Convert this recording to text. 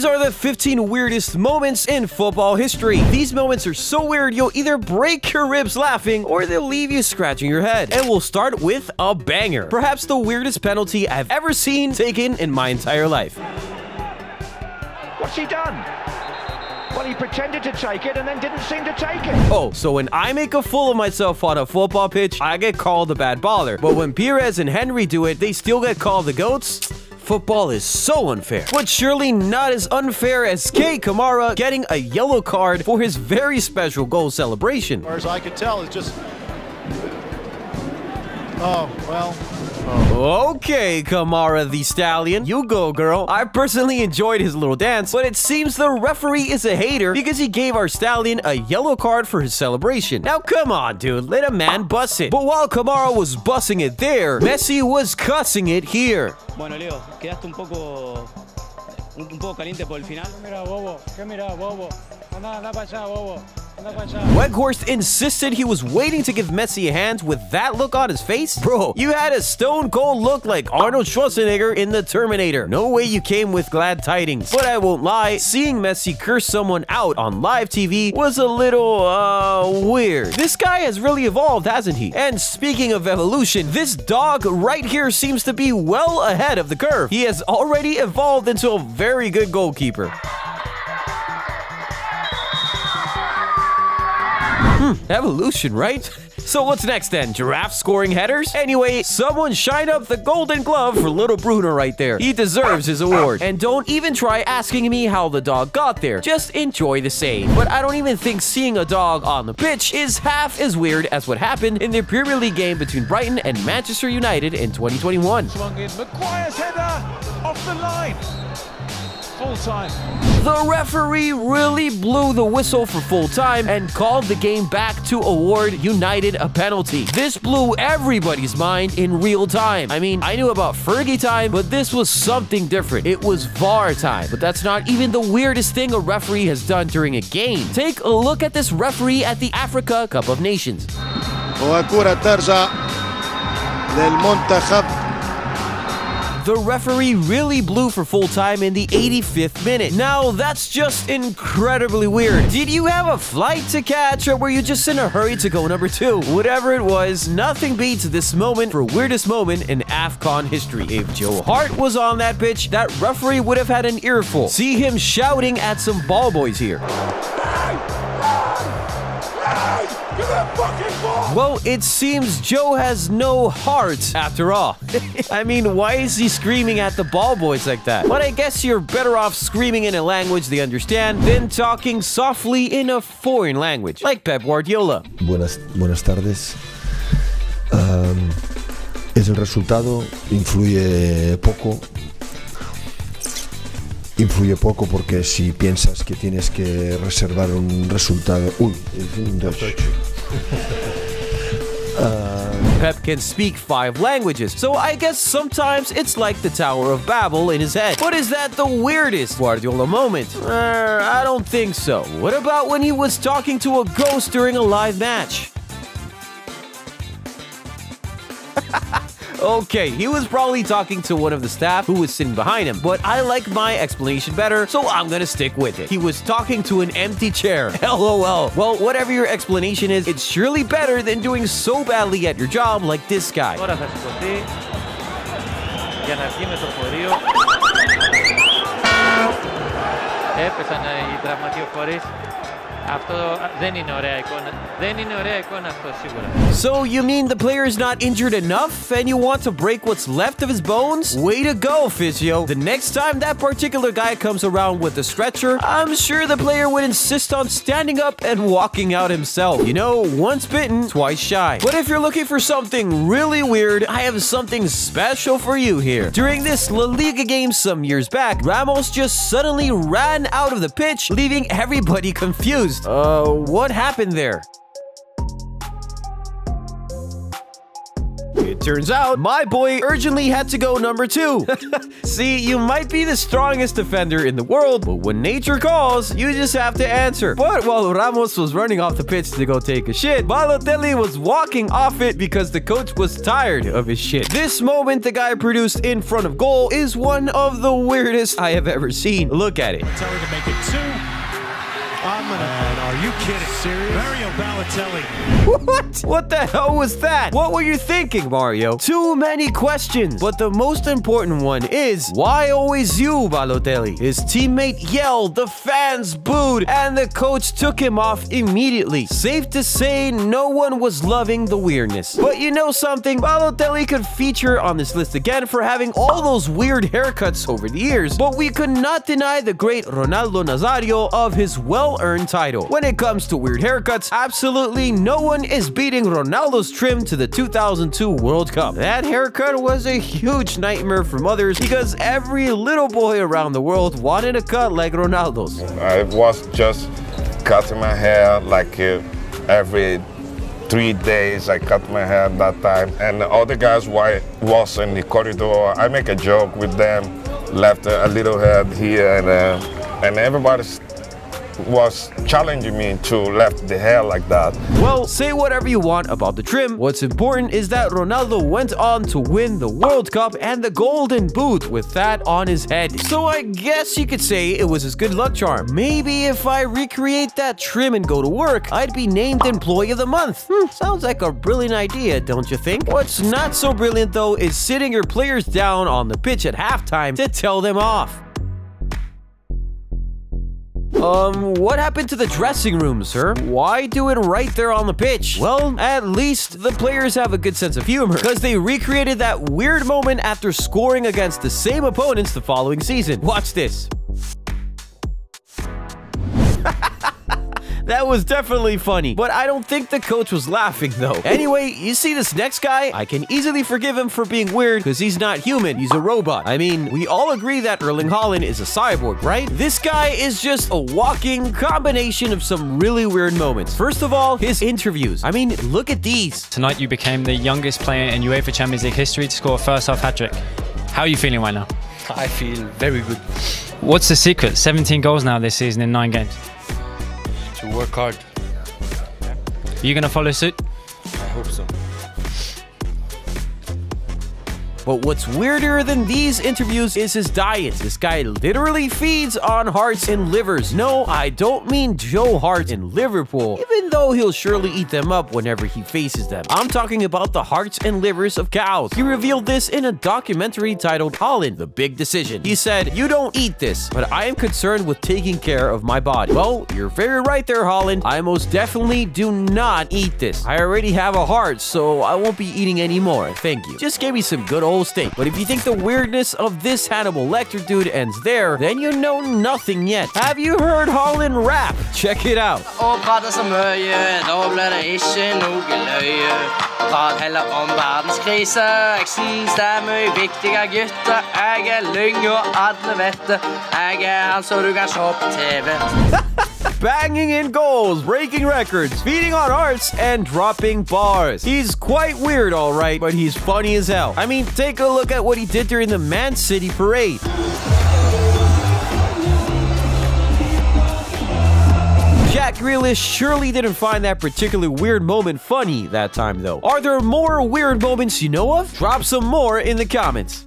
These are the 15 weirdest moments in football history. These moments are so weird you'll either break your ribs laughing or they'll leave you scratching your head. And we'll start with a banger. Perhaps the weirdest penalty I've ever seen taken in my entire life. What's he done? Well, he pretended to take it and then didn't seem to take it. Oh, so when I make a fool of myself on a football pitch, I get called a bad baller. But when Pires and Henry do it, they still get called the GOATs? Football is so unfair. But surely not as unfair as Kei Kamara getting a yellow card for his very special goal celebration. As far as I could tell, it's just... Oh, well... Okay, Kamara the Stallion. You go, girl. I personally enjoyed his little dance, but it seems the referee is a hater because he gave our Stallion a yellow card for his celebration. Now, come on, dude. Let a man bust it. But while Kamara was busting it there, Messi was cussing it here. Bueno, Leo, quedaste un poco caliente por el final. ¿Qué mira, bobo? Anda para allá, bobo. Weghorst insisted he was waiting to give Messi a hand with that look on his face. Bro, you had a stone cold look like Arnold Schwarzenegger in The Terminator. No way you came with glad tidings. But I won't lie, seeing Messi curse someone out on live TV was a little, weird. This guy has really evolved, hasn't he? And speaking of evolution, this dog right here seems to be well ahead of the curve. He has already evolved into a very good goalkeeper. Evolution, right? So what's next then? Giraffe scoring headers? Anyway, someone shine up the golden glove for little Bruno right there. He deserves his award. And don't even try asking me how the dog got there. Just enjoy the save. But I don't even think seeing a dog on the pitch is half as weird as what happened in the Premier League game between Brighton and Manchester United in 2021. Swung in, Maguire's header off the line. Full time. The referee really blew the whistle for full time and called the game back to award United a penalty. This blew everybody's mind in real time. I mean, I knew about Fergie time, but this was something different. It was VAR time. But that's not even the weirdest thing a referee has done during a game. Take a look at this referee at the Africa Cup of Nations. وكرة ترجع للمنتخب. The referee really blew for full time in the 85th minute. Now, that's just incredibly weird. Did you have a flight to catch, or were you just in a hurry to go number 2? Whatever it was, nothing beats this moment for weirdest moment in AFCON history. If Joe Hart was on that pitch, that referee would have had an earful. See him shouting at some ball boys here. Well, it seems Joe has no heart after all. I mean, why is he screaming at the ball boys like that? But I guess you're better off screaming in a language they understand than talking softly in a foreign language, like Pep Guardiola. Buenas tardes. Es el resultado, influye poco. Influye poco porque si piensas que tienes que reservar un resultado... Pep can speak 5 languages, so I guess sometimes it's like the Tower of Babel in his head. But is that the weirdest Guardiola moment? I don't think so. What about when he was talking to a ghost during a live match? Okay, he was probably talking to one of the staff who was sitting behind him, but I like my explanation better, so I'm gonna stick with it. He was talking to an empty chair. LOL. Well, whatever your explanation is, it's surely better than doing so badly at your job like this guy. So you mean the player is not injured enough and you want to break what's left of his bones? Way to go, physio. The next time that particular guy comes around with a stretcher, I'm sure the player would insist on standing up and walking out himself. You know, once bitten, twice shy. But if you're looking for something really weird, I have something special for you here. During this La Liga game some years back, Ramos just suddenly ran out of the pitch, leaving everybody confused. What happened there? It turns out my boy urgently had to go number 2. See, you might be the strongest defender in the world, but when nature calls, you just have to answer. But while Ramos was running off the pitch to go take a shit, Balotelli was walking off it because the coach was tired of his shit. This moment the guy produced in front of goal is one of the weirdest I have ever seen. Look at it. Tell her to make it 2. Are you kidding? Serious? Mario Balotelli. What? What the hell was that? What were you thinking, Mario? Too many questions. But the most important one is, why always you, Balotelli? His teammate yelled, the fans booed, and the coach took him off immediately. Safe to say, no one was loving the weirdness. But you know something? Balotelli could feature on this list again for having all those weird haircuts over the years, but we could not deny the great Ronaldo Nazario of his well-earned title. When it comes to weird haircuts, absolutely no one is beating Ronaldo's trim to the 2002 World Cup. That haircut was a huge nightmare for mothers because every little boy around the world wanted a cut like Ronaldo's. I was just cutting my hair like every 3 days. I cut my hair that time, and all the guys was in the corridor. I make a joke with them, left a little head here, and everybody was challenging me to left the hair like that. Well, say whatever you want about the trim. What's important is that Ronaldo went on to win the World Cup and the Golden Boot with that on his head. So I guess you could say it was his good luck charm. Maybe if I recreate that trim and go to work, I'd be named Employee of the Month. Sounds like a brilliant idea, don't you think? What's not so brilliant though is sitting your players down on the pitch at halftime to tell them off. What happened to the dressing room, sir? Why do it right there on the pitch? Well, at least the players have a good sense of humor, because they recreated that weird moment after scoring against the same opponents the following season. Watch this. That was definitely funny, but I don't think the coach was laughing though. Anyway, you see this next guy? I can easily forgive him for being weird because he's not human, he's a robot. I mean, we all agree that Erling Haaland is a cyborg, right? This guy is just a walking combination of some really weird moments. First of all, his interviews. I mean, look at these. Tonight you became the youngest player in UEFA Champions League history to score a first-half hat-trick. How are you feeling right now? I feel very good. What's the secret? 17 goals now this season in 9 games. To work hard. Are you going to follow suit? I hope so. But what's weirder than these interviews is his diet. This guy literally feeds on hearts and livers. No, I don't mean Joe Hart in Liverpool, even though he'll surely eat them up whenever he faces them. I'm talking about the hearts and livers of cows. He revealed this in a documentary titled Haaland, The Big Decision. He said, "You don't eat this, but I am concerned with taking care of my body." Well, you're very right there, Haaland. I most definitely do not eat this. I already have a heart, so I won't be eating anymore. Thank you. Just give me some good old steak. But if you think the weirdness of this Hannibal Lecter dude ends there, then you know nothing yet. Have you heard Haaland rap? Check it out. Og prater så mye, da blir det ikke noe løye. Prat heller om verdenskrise, jeg synes det mye viktige gutter. Jeg lyng og alle vet det, jeg han så du kan se på TV. Banging in goals, breaking records, feeding on hearts, and dropping bars. He's quite weird, all right, but he's funny as hell. I mean, take a look at what he did during the Man City parade. Jack Grealish surely didn't find that particular weird moment funny that time, though. Are there more weird moments you know of? Drop some more in the comments.